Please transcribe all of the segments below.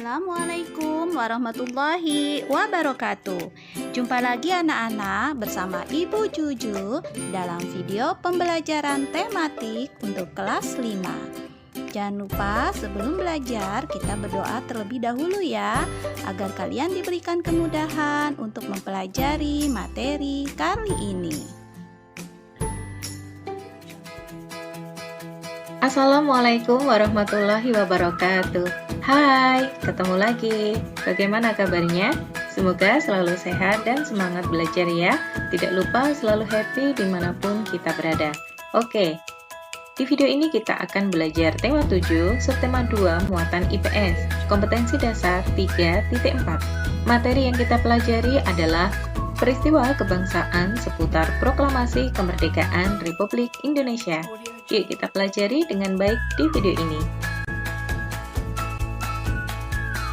Assalamualaikum warahmatullahi wabarakatuh. Jumpa lagi anak-anak bersama Ibu Juju dalam video pembelajaran tematik untuk kelas 5. Jangan lupa sebelum belajar kita berdoa terlebih dahulu ya, agar kalian diberikan kemudahan untuk mempelajari materi kali ini. Assalamualaikum warahmatullahi wabarakatuh. Hai, ketemu lagi. Bagaimana kabarnya? Semoga selalu sehat dan semangat belajar ya. Tidak lupa selalu happy dimanapun kita berada. Oke, di video ini kita akan belajar tema 7, subtema 2, muatan IPS, kompetensi dasar 3.4. Materi yang kita pelajari adalah peristiwa kebangsaan seputar proklamasi kemerdekaan Republik Indonesia. Yuk kita pelajari dengan baik di video ini.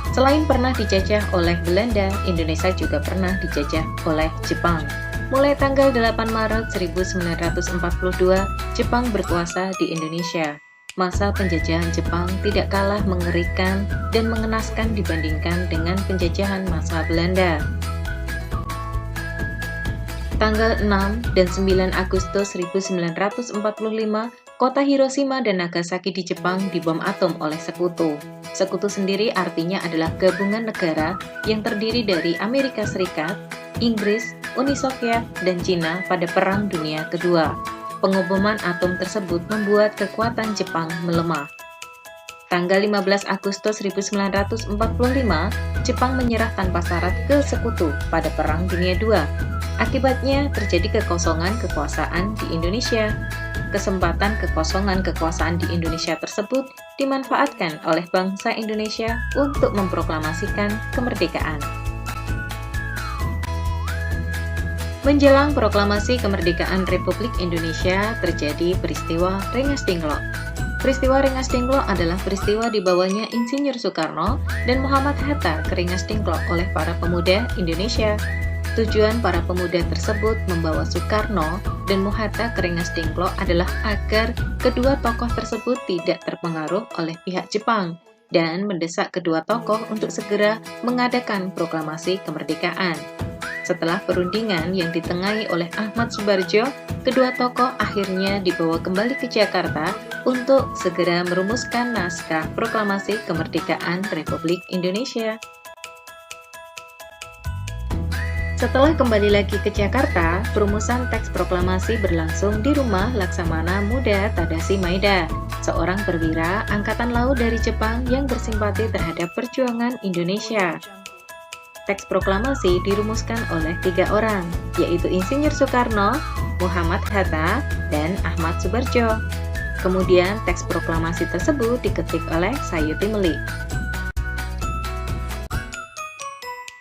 Selain pernah dijajah oleh Belanda, Indonesia juga pernah dijajah oleh Jepang. Mulai tanggal 8 Maret 1942, Jepang berkuasa di Indonesia. Masa penjajahan Jepang tidak kalah mengerikan dan mengenaskan dibandingkan dengan penjajahan masa Belanda. Tanggal 6 dan 9 Agustus 1945, kota Hiroshima dan Nagasaki di Jepang dibom atom oleh Sekutu. Sekutu sendiri artinya adalah gabungan negara yang terdiri dari Amerika Serikat, Inggris, Uni Soviet, dan Cina pada Perang Dunia Kedua. Pengeboman atom tersebut membuat kekuatan Jepang melemah. Tanggal 15 Agustus 1945, Jepang menyerah tanpa syarat ke Sekutu pada Perang Dunia II. Akibatnya terjadi kekosongan kekuasaan di Indonesia. Kesempatan kekosongan kekuasaan di Indonesia tersebut dimanfaatkan oleh bangsa Indonesia untuk memproklamasikan kemerdekaan. Menjelang proklamasi kemerdekaan Republik Indonesia, terjadi peristiwa Rengas Dengklok. Peristiwa Rengas Dengklok adalah peristiwa dibawanya Insinyur Soekarno dan Muhammad Hatta ke Rengas Dengklok oleh para pemuda Indonesia. Tujuan para pemuda tersebut membawa Soekarno dan Hatta ke Rengas Dengklok adalah agar kedua tokoh tersebut tidak terpengaruh oleh pihak Jepang dan mendesak kedua tokoh untuk segera mengadakan proklamasi kemerdekaan. Setelah perundingan yang ditengahi oleh Ahmad Subarjo, kedua tokoh akhirnya dibawa kembali ke Jakarta untuk segera merumuskan naskah proklamasi kemerdekaan Republik Indonesia. Setelah kembali lagi ke Jakarta, perumusan teks proklamasi berlangsung di rumah Laksamana Muda Tadashi Maeda, seorang perwira Angkatan Laut dari Jepang yang bersimpati terhadap perjuangan Indonesia. Teks proklamasi dirumuskan oleh 3 orang, yaitu Insinyur Soekarno, Muhammad Hatta, dan Ahmad Subarjo. Kemudian teks proklamasi tersebut diketik oleh Sayuti Melik.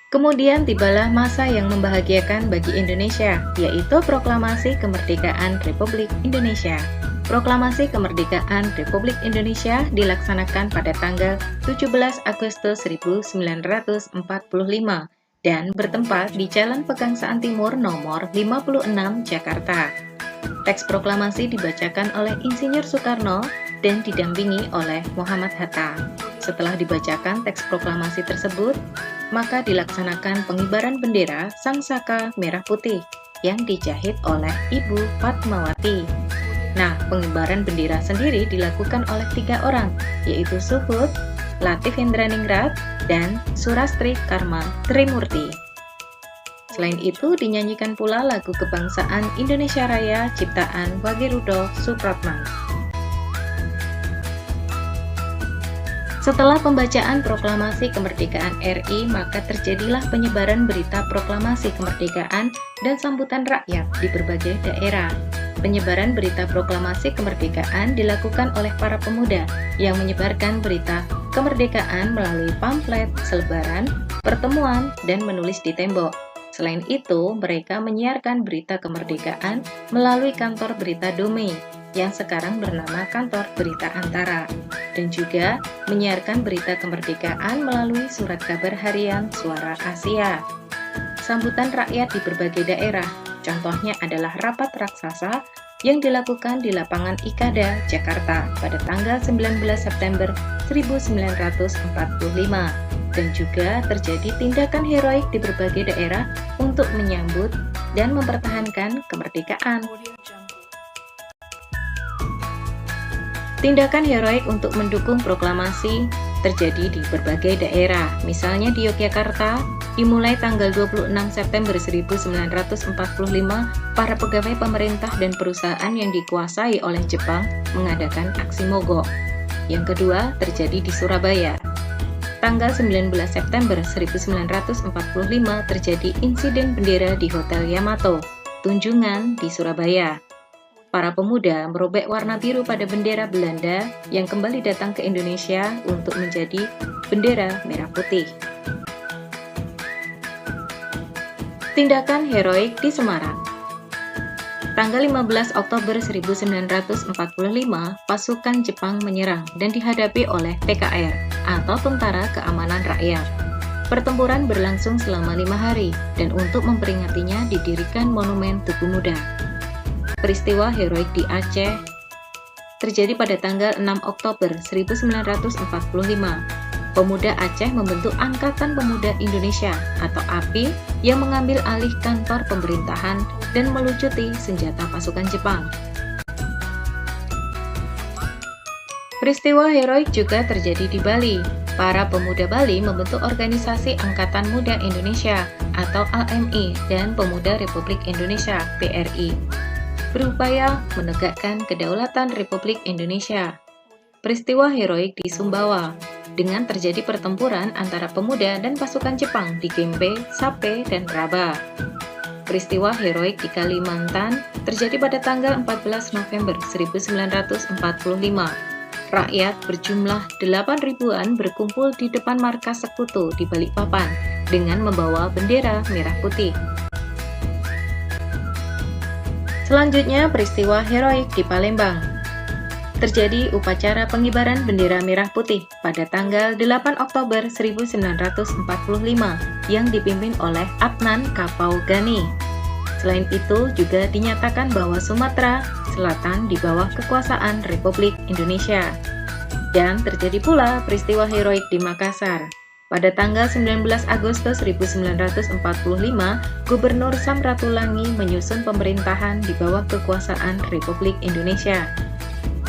Kemudian tibalah masa yang membahagiakan bagi Indonesia, yaitu proklamasi kemerdekaan Republik Indonesia. Proklamasi kemerdekaan Republik Indonesia dilaksanakan pada tanggal 17 Agustus 1945 dan bertempat di Jalan Pegangsaan Timur nomor 56 Jakarta. Teks proklamasi dibacakan oleh Insinyur Soekarno dan didampingi oleh Muhammad Hatta. Setelah dibacakan teks proklamasi tersebut, maka dilaksanakan pengibaran bendera Sangsaka Merah Putih yang dijahit oleh Ibu Fatmawati. Nah, pengibaran bendera sendiri dilakukan oleh 3 orang, yaitu Suhud, Latif Indraningrat, dan Surastri Karma Trimurti. Selain itu, dinyanyikan pula lagu kebangsaan Indonesia Raya ciptaan Wage Supratman. Setelah pembacaan proklamasi kemerdekaan RI, maka terjadilah penyebaran berita proklamasi kemerdekaan dan sambutan rakyat di berbagai daerah. Penyebaran berita proklamasi kemerdekaan dilakukan oleh para pemuda yang menyebarkan berita kemerdekaan melalui pamflet, selebaran, pertemuan, dan menulis di tembok. Selain itu, mereka menyiarkan berita kemerdekaan melalui kantor berita Dome, yang sekarang bernama Kantor Berita Antara, dan juga menyiarkan berita kemerdekaan melalui surat kabar harian Suara Asia. Sambutan rakyat di berbagai daerah, contohnya adalah rapat raksasa yang dilakukan di lapangan Ikada, Jakarta pada tanggal 19 September 1945. dan juga terjadi tindakan heroik di berbagai daerah untuk menyambut dan mempertahankan kemerdekaan. Tindakan heroik untuk mendukung proklamasi terjadi di berbagai daerah. Misalnya di Yogyakarta, dimulai tanggal 26 September 1945, para pegawai pemerintah dan perusahaan yang dikuasai oleh Jepang mengadakan aksi mogok. Yang kedua terjadi di Surabaya. Tanggal 19 September 1945 terjadi insiden bendera di Hotel Yamato, Tunjungan di Surabaya. Para pemuda merobek warna biru pada bendera Belanda yang kembali datang ke Indonesia untuk menjadi bendera merah putih. Tindakan heroik di Semarang. Tanggal 15 Oktober 1945, pasukan Jepang menyerang dan dihadapi oleh TKR atau Tentara Keamanan Rakyat. Pertempuran berlangsung selama 5 hari dan untuk memperingatinya didirikan Monumen Tugu Muda. Peristiwa heroik di Aceh terjadi pada tanggal 6 Oktober 1945. Pemuda Aceh membentuk Angkatan Pemuda Indonesia atau API yang mengambil alih kantor pemerintahan dan melucuti senjata pasukan Jepang. Peristiwa heroik juga terjadi di Bali. Para pemuda Bali membentuk organisasi Angkatan Muda Indonesia atau AMI dan Pemuda Republik Indonesia (PRI), berupaya menegakkan kedaulatan Republik Indonesia. Peristiwa heroik di Sumbawa, dengan terjadi pertempuran antara pemuda dan pasukan Jepang di Gempe, Sape, dan Raba. Peristiwa heroik di Kalimantan terjadi pada tanggal 14 November 1945. Rakyat berjumlah 8.000-an berkumpul di depan markas sekutu di Balikpapan dengan membawa bendera merah putih. Selanjutnya, peristiwa heroik di Palembang. Terjadi upacara pengibaran bendera merah putih pada tanggal 8 Oktober 1945 yang dipimpin oleh Adnan Kapaugani. Selain itu, juga dinyatakan bahwa Sumatera Selatan di bawah kekuasaan Republik Indonesia. Dan terjadi pula peristiwa heroik di Makassar. Pada tanggal 19 Agustus 1945, Gubernur Samratulangi menyusun pemerintahan di bawah kekuasaan Republik Indonesia.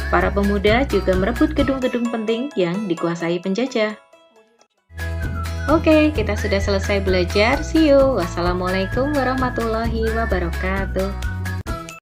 Para pemuda juga merebut gedung-gedung penting yang dikuasai penjajah. Oke, kita sudah selesai belajar. See you. Wassalamualaikum warahmatullahi wabarakatuh.